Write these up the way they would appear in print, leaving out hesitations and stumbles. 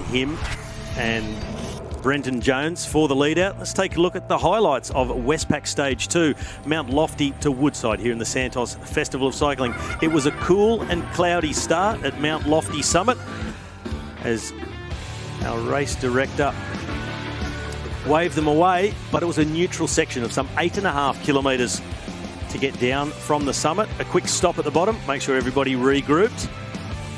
him and Brenton Jones for the lead out. Let's take a look at the highlights of Westpac Stage 2, Mount Lofty to Woodside here in the Santos Festival of Cycling. It was a cool and cloudy start at Mount Lofty Summit as our race director waved them away, but it was a neutral section of some 8.5 kilometres to get down from the summit. A quick stop at the bottom, make sure everybody regrouped,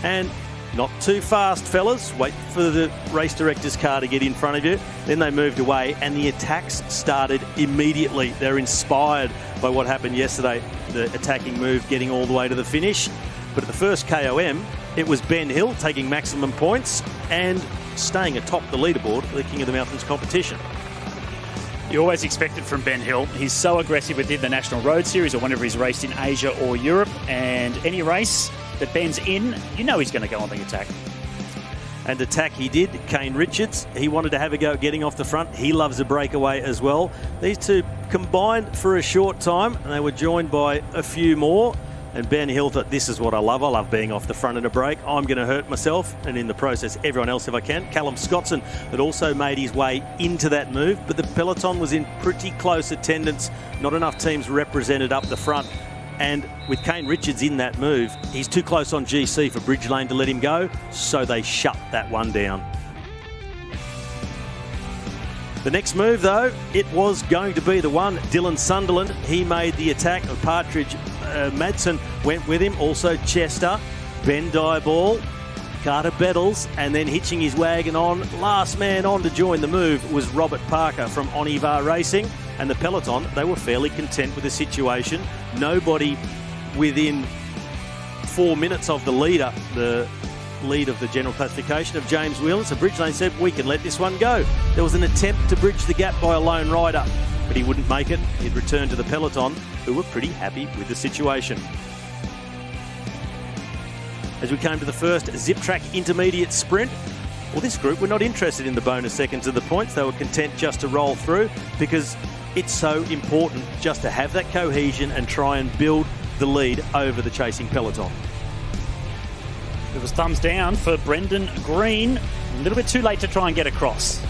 and not too fast, fellas. Wait for the race director's car to get in front of you. Then they moved away and the attacks started immediately. They're inspired by what happened yesterday, the attacking move getting all the way to the finish. But at the first KOM, it was Ben Hill taking maximum points and staying atop the leaderboard for the King of the Mountains competition. You always expect it from Ben Hill. He's so aggressive within the National Road Series or whenever he's raced in Asia or Europe, and any race that Ben's in, you know he's going to go on the attack. And attack he did. Kane Richards, he wanted to have a go at getting off the front. He loves a breakaway as well. These two combined for a short time and they were joined by a few more. And Ben Hill thought, this is what I love. I love being off the front in a break. I'm going to hurt myself and in the process everyone else if I can. Callum Scottson had also made his way into that move, but the peloton was in pretty close attendance. Not enough teams represented up the front. And with Kane Richards in that move, he's too close on GC for Bridge Lane to let him go, so they shut that one down. The next move, though, it was going to be the one. Dylan Sunderland, he made the attack. Partridge Madsen went with him. Also Chester, Ben Dieball, Carter Bettles, and then hitching his wagon on. Last man on to join the move was Robert Parker from Onivar Racing. And the peloton, they were fairly content with the situation. Nobody within 4 minutes of the leader, the lead of the general classification of James Whelan. So Bridge Lane said, we can let this one go. There was an attempt to bridge the gap by a lone rider, but he wouldn't make it. He'd return to the peloton, who were pretty happy with the situation. As we came to the first Zip Track Intermediate Sprint, well, this group were not interested in the bonus seconds of the points. They were content just to roll through because it's so important just to have that cohesion and try and build the lead over the chasing peloton. It was thumbs down for Brendan Green. A little bit too late to try and get across.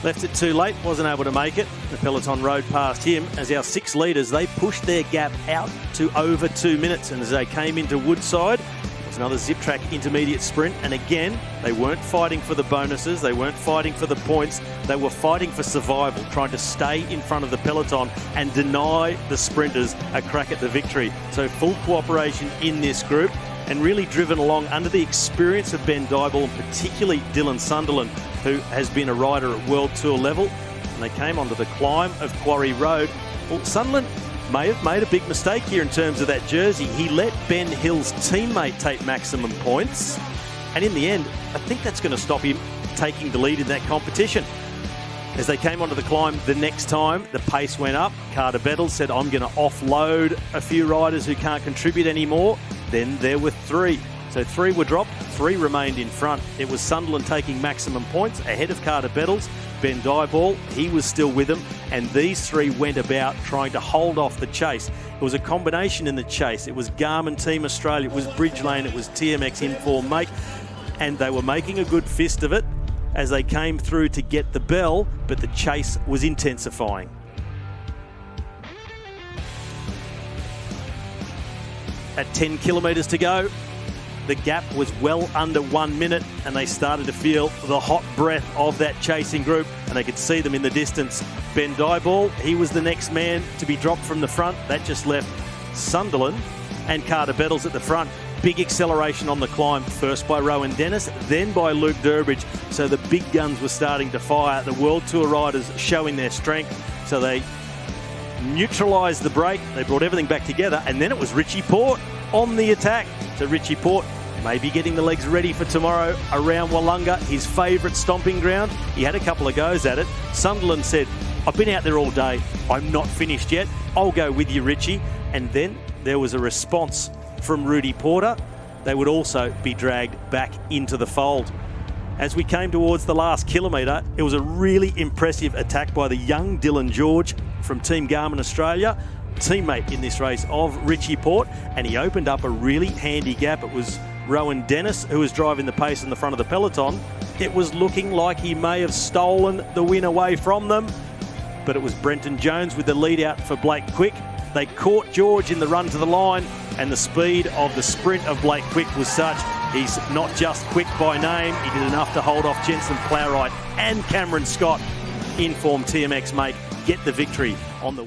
Left it too late, wasn't able to make it. The peloton rode past him as our 6 leaders, they pushed their gap out to over 2 minutes. And as they came into Woodside, it was another Zip Track Intermediate Sprint. And again, they weren't fighting for the bonuses. They weren't fighting for the points. They were fighting for survival, trying to stay in front of the peloton and deny the sprinters a crack at the victory. So full cooperation in this group and really driven along under the experience of Ben Dieball and particularly Dylan Sunderland, who has been a rider at World Tour level. And they came onto the climb of Quarry Road. Well, Sunderland may have made a big mistake here in terms of that jersey. He let Ben Hill's teammate take maximum points. And in the end, I think that's going to stop him taking the lead in that competition. As they came onto the climb the next time, the pace went up. Carter Bettles said, I'm going to offload a few riders who can't contribute anymore. Then there were 3. So 3 were dropped, 3 remained in front. It was Sunderland taking maximum points ahead of Carter Bettles. Ben Dieball, he was still with them. And these 3 went about trying to hold off the chase. It was a combination in the chase. It was Garmin Team Australia, it was Bridge Lane, it was TMX Inform Make. And they were making a good fist of it as they came through to get the bell, but the chase was intensifying. At 10 kilometres to go, the gap was well under 1 minute and they started to feel the hot breath of that chasing group and they could see them in the distance. Ben Dieball, he was the next man to be dropped from the front. That just left Sunderland and Carter Bettles at the front. Big acceleration on the climb, first by Rowan Dennis, then by Luke Durbridge. So the big guns were starting to fire. The World Tour riders showing their strength. So they neutralised the break. They brought everything back together. And then it was Richie Port on the attack. So Richie Port maybe getting the legs ready for tomorrow around Wollonga, his favourite stomping ground. He had a couple of goes at it. Sunderland said, I've been out there all day. I'm not finished yet. I'll go with you, Richie. And then there was a response from Rudy Porter. They would also be dragged back into the fold. As we came towards the last kilometre, it was a really impressive attack by the young Dylan George from Team Garmin Australia, teammate in this race of Richie Port, and he opened up a really handy gap. It was Rowan Dennis who was driving the pace in the front of the peloton, it was looking like he may have stolen the win away from them. But it was Brenton Jones with the lead out for Blake Quick. They caught George in the run to the line, and the speed of the sprint of Blake Quick was such. He's not just quick by name, he did enough to hold off Jensen Plowright and Cameron Scott. Informed TMX mate get the victory on the